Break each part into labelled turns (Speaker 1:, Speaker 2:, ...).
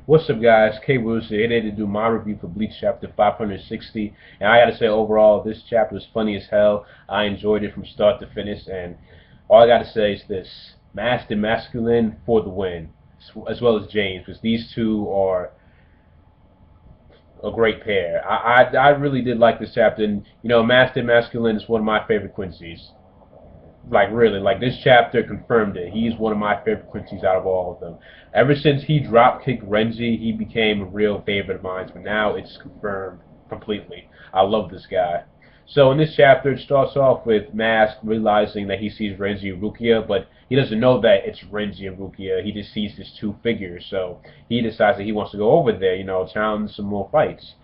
Speaker 1: What's up, guys? K Wills here, to do my review for Bleach chapter 560. And I gotta say, overall, this chapter was funny as hell. I enjoyed it from start to finish, and all I gotta say is this: Masked and Masculine for the win, as well as James, because these two are a great pair. I really did like this chapter, and Masked and Masculine is one of my favorite Quincy's. Like really, like this chapter confirmed it. He's one of my favorite Quincy's out of all of them. Ever since he drop kicked Renji, he became a real favorite of mine. But now it's confirmed completely. I love this guy. So in this chapter, it starts off with Mask realizing that he sees Renji and Rukia, but he doesn't know that it's Renji and Rukia. He just sees these two figures. So he decides that he wants to go over there, challenge some more fights.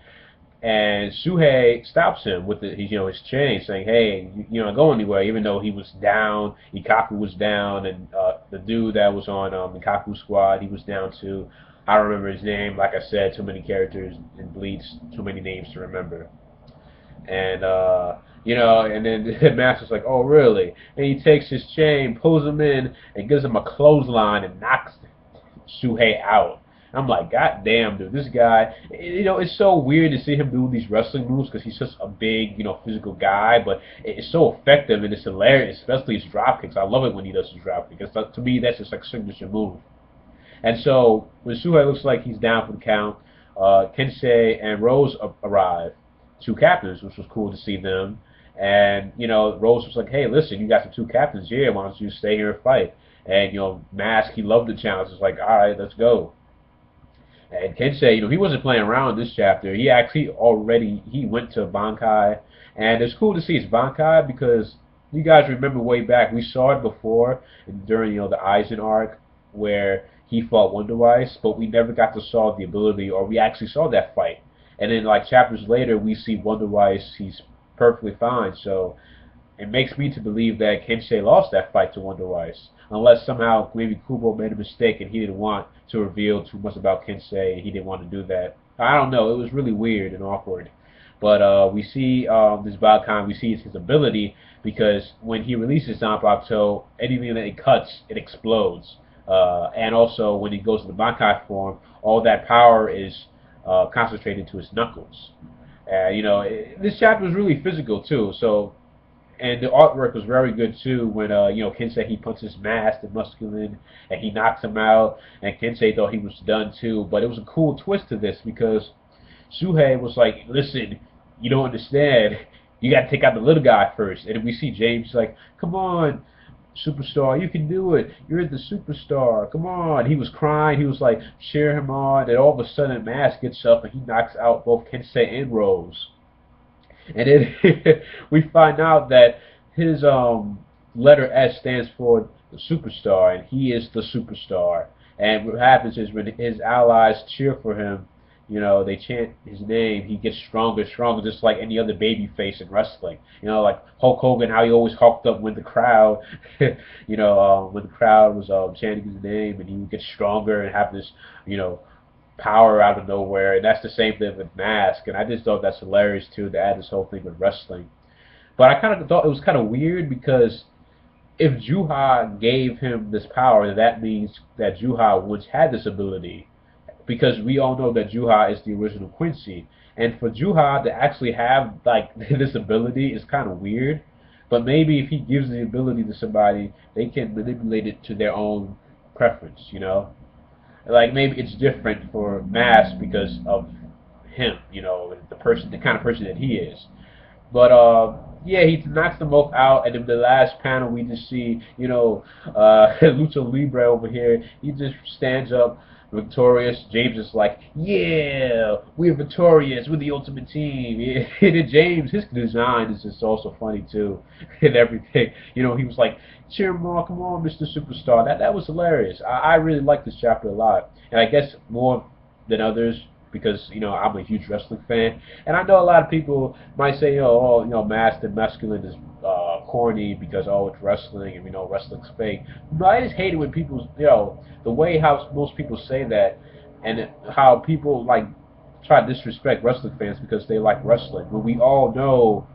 Speaker 1: And Suhei stops him with his chain, saying, "Hey, you don't go anywhere." Even though he was down, Ikaku was down, and the dude that was on Ikaku's squad, he was down too. I don't remember his name. Like I said, too many characters in Bleach, too many names to remember. And and then the master's like, "Oh, really?" And he takes his chain, pulls him in, and gives him a clothesline and knocks Suhei out. I'm like, God damn, dude, this guy, it's so weird to see him do these wrestling moves because he's just a big, physical guy, but it's so effective and it's hilarious, especially his drop kicks. I love it when he does his drop kicks. To me, that's just like a signature move. And so when Suhei looks like he's down for the count, Kensei and Rose arrive, two captains, which was cool to see them. And, Rose was like, "Hey, listen, you got the two captains here. Why don't you stay here and fight?" And, Mask, he loved the challenge. It's like, all right, let's go. And Kensei, he wasn't playing around this chapter. He actually he went to Bankai, and it's cool to see his Bankai because you guys remember way back we saw it before during the Aizen arc where he fought Wonder Ice, but we never got to saw the ability, or we actually saw that fight. And then like chapters later, we see Wonder Ice. He's perfectly fine. So it makes me to believe that Kensei lost that fight to Wonder Ice. Unless somehow maybe Kubo made a mistake and he didn't want to reveal too much about Kensei and he didn't want to do that. I don't know. It was really weird and awkward. But we see this Balkan, we see his ability because when he releases Zanpakuto, anything that it cuts, it explodes. And also when he goes to the Bankai form, all that power is concentrated to his knuckles. This chapter was really physical too. So and the artwork was very good too when Kensei he punches Masked and Masculine and he knocks him out and Kensei thought he was done too, but it was a cool twist to this because Suhei was like, "Listen, you don't understand, you got to take out the little guy first." And we see James like, "Come on, superstar, you can do it, you're the superstar, come on." He was crying, he was like cheering him on, and all of a sudden Mask gets up and he knocks out both Kensei and Rose. And then we find out that his letter S stands for the superstar, and he is the superstar. And what happens is when his allies cheer for him, they chant his name, he gets stronger, stronger, just like any other baby face in wrestling. Like Hulk Hogan, how he always hulked up when the crowd, when the crowd was chanting his name, and he would get stronger and have this, power out of nowhere. And that's the same thing with Mask, and I just thought that's hilarious too to add this whole thing with wrestling. But I kind of thought it was kind of weird because if Juha gave him this power, that means that Juha once had this ability, because we all know that Juha is the original Quincy, and for Juha to actually have like this ability is kind of weird. But maybe if he gives the ability to somebody, they can manipulate it to their own preference, Like maybe it's different for Mask because of him, the kind of person that he is. But yeah, he knocks them both out, and in the last panel we just see, Lucha Libre over here. He just stands up, victorious. James is like, "Yeah, we're victorious. We're the ultimate team." Yeah. And James, his design is just also funny too, and everything. He was like, "Cheer him on, come on, Mr. Superstar." That was hilarious. I really liked this chapter a lot, and I guess more than others because I'm a huge wrestling fan, and I know a lot of people might say, "Oh, Masked and Masculine is corny because it's wrestling and we know wrestling's fake." But I just hate it when people, the way how most people say that, and how people like try to disrespect wrestling fans because they like wrestling, when we all know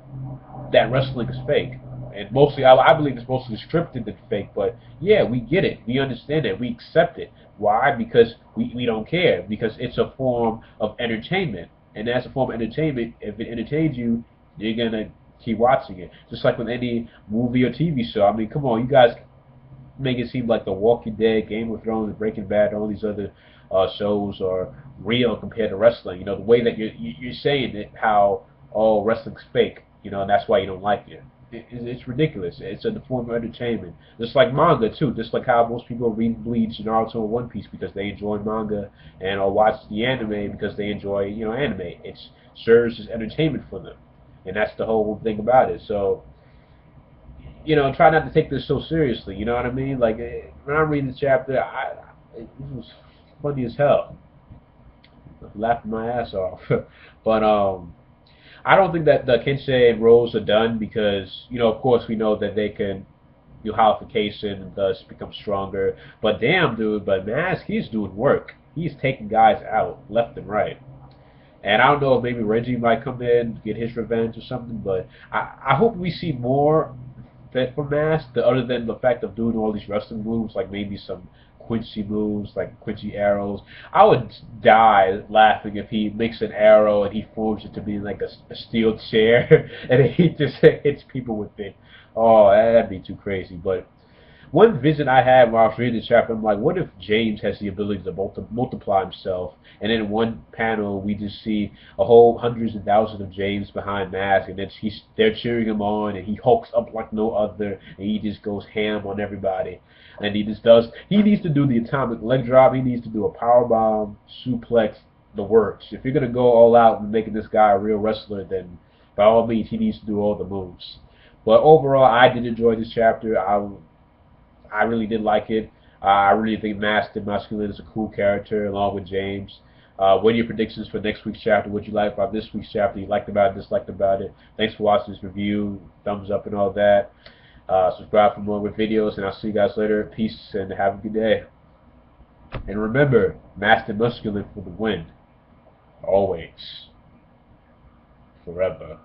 Speaker 1: that wrestling is fake. And mostly, I believe it's mostly scripted than fake. But yeah, we get it. We understand it. We accept it. Why? Because we don't care. Because it's a form of entertainment. And as a form of entertainment, if it entertains you, you're gonna keep watching it. Just like with any movie or TV show. I mean, come on, you guys make it seem like The Walking Dead, Game of Thrones, Breaking Bad, all these other shows are real compared to wrestling. You know, the way that you're saying it, how wrestling's fake. You know, and that's why you don't like it. It's ridiculous. It's a form of entertainment. Just like manga too. Just like how most people read Bleach, Naruto, and One Piece because they enjoy manga, and or watch the anime because they enjoy anime. It serves as entertainment for them, and that's the whole thing about it. So try not to take this so seriously. You know what I mean? Like when I'm reading the chapter, it was funny as hell, laughing my ass off. But I don't think that the Kensei and Rose are done because of course we know that they can do holification and thus become stronger. But damn, dude, but Mask, he's doing work. He's taking guys out left and right. And I don't know if maybe Reggie might come in, get his revenge or something, but I hope we see more that from Mask, other than the fact of doing all these wrestling moves, like maybe some Quincy moves, like Quincy arrows. I would die laughing if he makes an arrow and he forms it to be like a steel chair, and he just hits people with it. Oh, that'd be too crazy. But one vision I had while I was reading the chapter, I'm like, what if James has the ability to multiply himself, and in one panel we just see a whole hundreds and thousands of James behind Mask, and then they're cheering him on, and he hulks up like no other, and he just goes ham on everybody, and he needs to do the atomic leg drop, he needs to do a power bomb, suplex, the works. If you're gonna go all out and making this guy a real wrestler, then by all means he needs to do all the moves. But overall, I did enjoy this chapter. I really did like it. I really think Master Masculine is a cool character, along with James. What are your predictions for next week's chapter? What you like about this week's chapter? You liked about it, disliked about it? Thanks for watching this review. Thumbs up and all that. Subscribe for more with videos, and I'll see you guys later. Peace, and have a good day. And remember, Master Masculine for the win. Always. Forever.